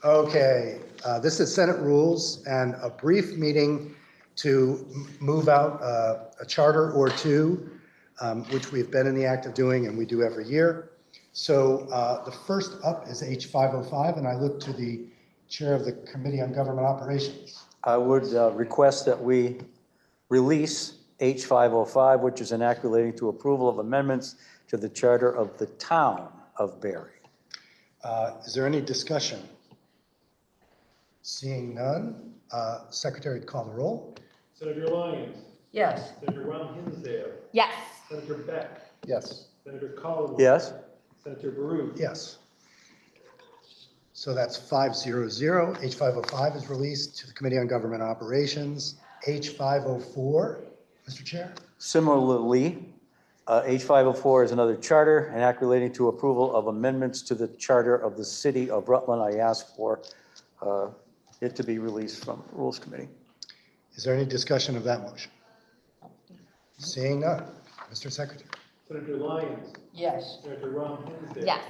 Okay, this is Senate rules and a brief meeting to move out a charter or two, which we've been in the act of doing and we do every year. So the first up is H505, and I look to the chair of the Committee on Government Operations. I would request that we release H505, which is an act relating to approval of amendments to the charter of the town of Barry. Is there any discussion? Seeing none, Secretary, call the roll. Senator Lyons. Yes. Senator Ron Hinsdale. Yes. Senator Beck. Yes. Senator Collins. Yes? Senator Baruch. Yes. So that's 500. H505 is released to the Committee on Government Operations. H504, Mr. Chair. Similarly, H504 is another charter, an act relating to approval of amendments to the charter of the city of Rutland. I ask for it to be released from the Rules Committee. Is there any discussion of that motion? Seeing none, Mr. Secretary. Senator Lyons. Yes. Senator Ron Hinsdale. Yes.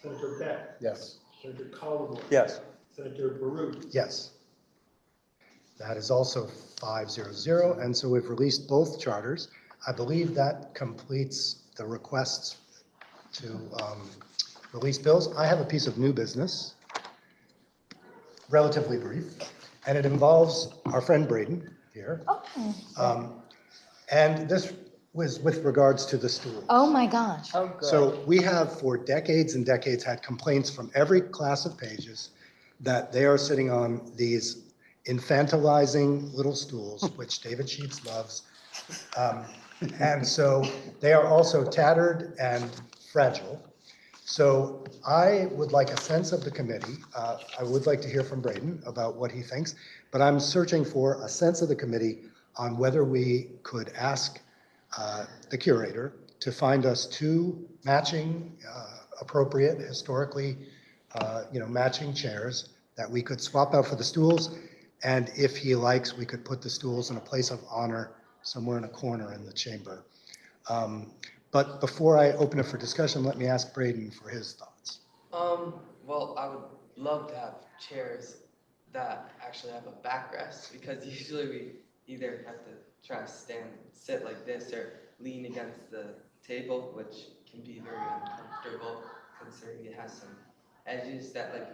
Senator Beck. Yes. Senator Collins. Yes. Senator Baruch. Yes. That is also 500, and so we've released both charters. I believe that completes the requests to release bills. I have a piece of new business, relatively brief, and it involves our friend Braden here. And this was with regards to the stools. Oh my gosh. Oh, good. So we have for decades and decades had complaints from every class of pages that they are sitting on these infantilizing little stools, which David Sheets loves. And so they are also tattered and fragile. So I would like a sense of the committee. I would like to hear from Braden about what he thinks, but I'm searching for a sense of the committee on whether we could ask the curator to find us two matching, appropriate, historically, matching chairs that we could swap out for the stools. And if he likes, we could put the stools in a place of honor somewhere in a corner in the chamber. But before I open it for discussion, let me ask Braden for his thoughts. Well, I would love to have chairs that actually have a backrest, because usually we either have to try to sit like this or lean against the table, which can be very uncomfortable considering it has some edges that, like,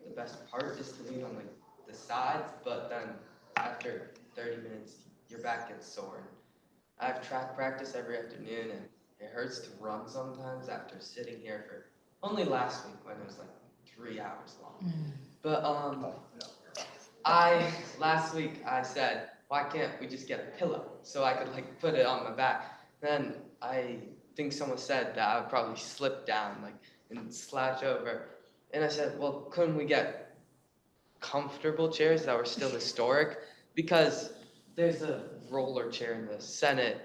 the best part is to lean on like the sides, but then after 30 minutes your back gets sore. I have track practice every afternoon and it hurts to run sometimes after sitting here for only last week when it was like 3 hours long. But last week I said, why can't we just get a pillow so I could like put it on my back? Then I think someone said that I would probably slip down like and slouch over. And I said, well, couldn't we get comfortable chairs that were still historic? Because there's a roller chair in the Senate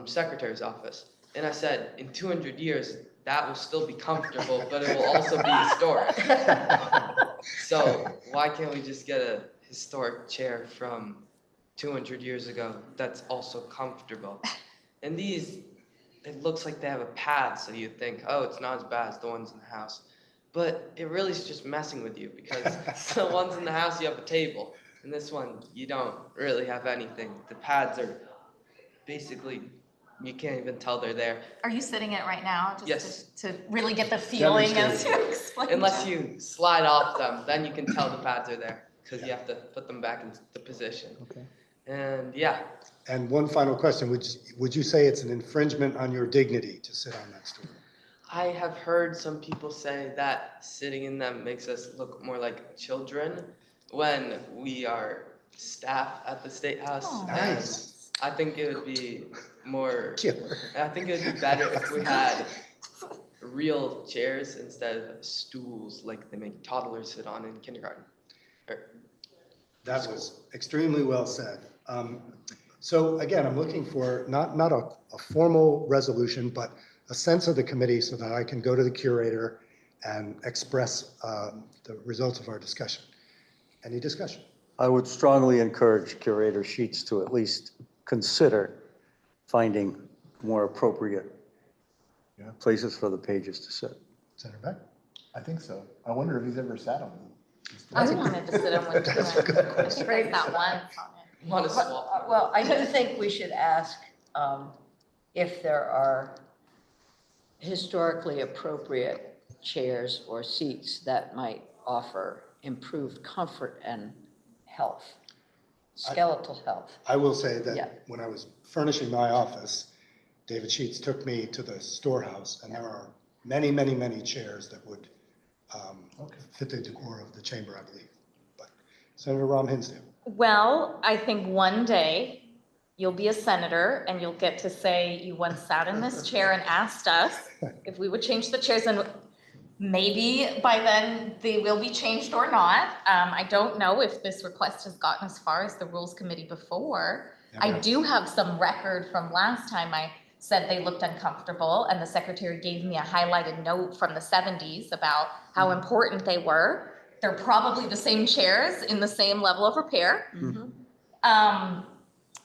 Secretary's office. And I said, in 200 years, that will still be comfortable, but it will also be historic. So why can't we just get a historic chair from 200 years ago that's also comfortable? And these, it looks like they have a pad, so you think, oh, it's not as bad as the ones in the house. But it really is just messing with you, because the ones in the house, you have a table. And this one, you don't really have anything. The pads are basically, you can't even tell they're there. Are you sitting it right now? Just Yes. to really get the feeling as you explain. Unless you slide off them, then you can tell the pads are there, because you have to put them back in the position. Okay. And yeah, And one final question, would you say it's an infringement on your dignity to sit on that stool? I have heard some people say that sitting in them makes us look more like children when we are staff at the State House. Oh. And Nice. I think it would be more, Killer. I think it would be better if we had real chairs instead of stools like they make toddlers sit on in kindergarten. That was extremely well said. So again, I'm looking for not a formal resolution, but a sense of the committee so that I can go to the curator and express the results of our discussion. Any discussion? I would strongly encourage Curator Sheets to at least consider finding more appropriate places for the pages to sit. Senator Beck? I think so. I wonder if he's ever sat on them. I wanted to sit on one too. That's a good question. I think that one. Want to swap? Well, I do think we should ask if there are historically appropriate chairs or seats that might offer improved comfort and health, skeletal health. I will say Yeah. that when I was furnishing my office, David Sheets took me to the storehouse, and there are many, many, many chairs that would fit the decor of the chamber, I believe. But Senator Rom Hinsdale. Well, I think one day you'll be a senator and you'll get to say you once sat in this chair and asked us if we would change the chairs, and maybe by then they will be changed or not. I don't know if this request has gotten as far as the Rules Committee before. I do have some record from last time I said they looked uncomfortable, and the secretary gave me a highlighted note from the 70s about how important they were. They're probably the same chairs in the same level of repair.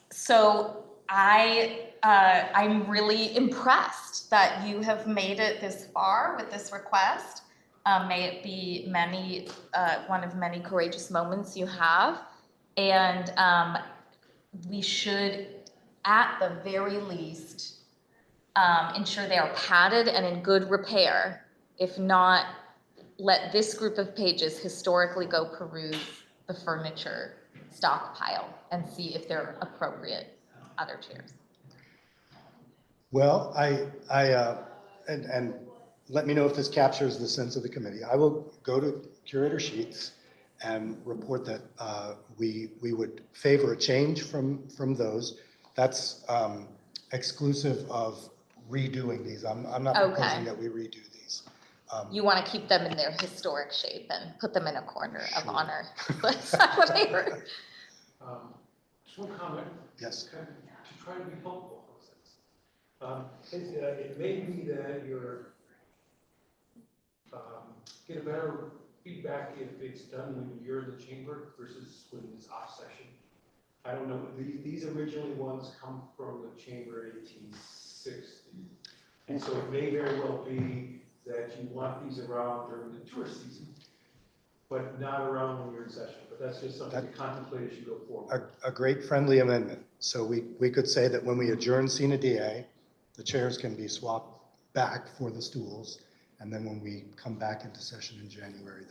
So I'm really impressed that you have made it this far with this request. May it be one of many courageous moments you have. And we should, at the very least, ensure they are padded and in good repair. If not, let this group of pages historically go peruse the furniture stockpile and see if they're appropriate other chairs. Well, and let me know if this captures the sense of the committee. I will go to Curator Sheets and report that we would favor a change from those. That's exclusive of redoing these. I'm not proposing Okay. that we redo these. You want to keep them in their historic shape and put them in a corner of Sure. honor. That's not what I heard. Just one comment, Yes. kind of to try to be helpful. It may be that you're, get a better feedback if it's done when you're in the chamber versus when it's off session. I don't know, these originally ones come from the chamber in 1860. And so it may very well be that you want these around during the tourist season, but not around when you're in session. But that's just something to contemplate as you go forward. A great friendly amendment. So we could say that when we adjourn Sina DA, the chairs can be swapped back for the stools. And then when we come back into session in January,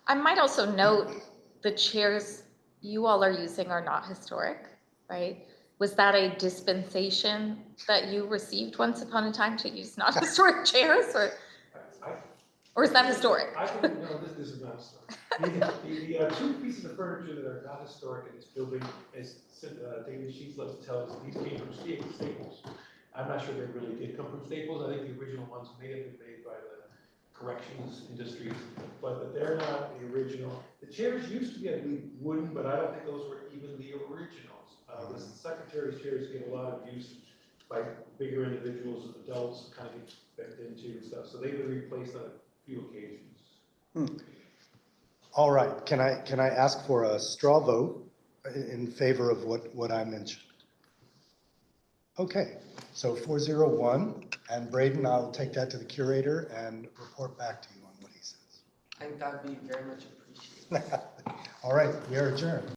I might also note the chairs you all are using are not historic, right? Was that a dispensation that you received once upon a time to use not historic chairs, or is that historic? I think, no, this is not historic. The two pieces of furniture that are not historic in this building, as David Sheets loves to tell us, these came from Staples. I'm not sure they really did come from Staples. I think the original ones may have been made by the corrections industries, but they're not the original. The chairs used to be, I believe, wooden, but I don't think those were even the originals. The secretary's chairs get a lot of use by bigger individuals, adults, kind of get bent into and stuff. So they've been replaced on a few occasions. all right, can I ask for a straw vote in favor of what I mentioned? Okay, so 401, and Braden, I'll take that to the curator and report back to you on what he says. I think that'd be very much appreciated. All right, we are adjourned.